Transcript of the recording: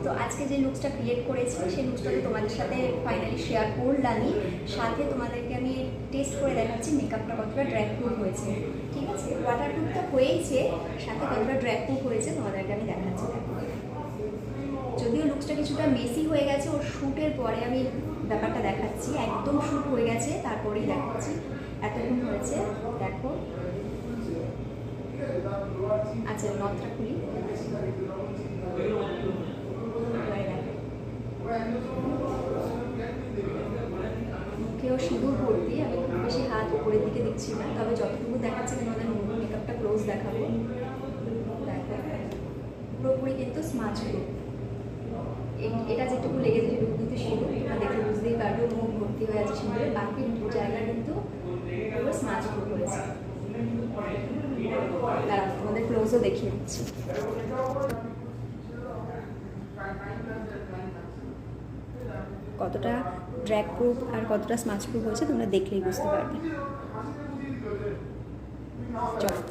তো আজকে যে লুকসটা ক্রিয়েট করেছি সেই লুকসটা তো তোমাদের সাথে ফাইনালি শেয়ার করলামই, সাথে তোমাদেরকে আমি টেস্ট করে দেখাচ্ছি মেকআপটা কতটা ড্র্যাগ প্রুফ হয়েছে। ঠিক আছে, ওয়াটার প্রুফটা হয়েছে, সাথে কতটা ড্র্যাগ প্রুফ হয়েছে তোমাদেরকে আমি দেখাচ্ছি। দেখো, যদিও লুকসটা কিছুটা মেসি হয়ে গেছে, ওর শ্যুটের পরে আমি ব্যাপারটা দেখাচ্ছি, একদম শ্যুট হয়ে গেছে তারপরেই দেখাচ্ছি এতক্ষণ হয়েছে। দেখো, আচ্ছা নথটা খুলি, মুখেও সিঁদুর ভর্তি। আমি খুব বেশি হাত উপরের দিকে দিচ্ছি না, তবে যতটুকু দেখাচ্ছে তোমাদের মেকআপটা ক্লোজ দেখাবো। দেখো, পুরোপুরি কিন্তু স্মাচ লুক। এটা যেটুকু লেগেছে সেটুকু কিন্তু সিঁদুর, তোমরা দেখে বুঝতেই পারবে মুখ ভর্তি হয়ে আছে সিঁদুরে, বাকি দু জায়গা কিন্তু পুরো স্মাচ লুক হয়েছে। দাঁড়াও তোমাদের ক্লোজও দেখিয়ে দিচ্ছি। কতটা ড্র্যাগ প্রুফ আর কতটা স্মাচ প্রুফ হয়েছে তোমরা দেখলেই বুঝতে পারবে। চলো।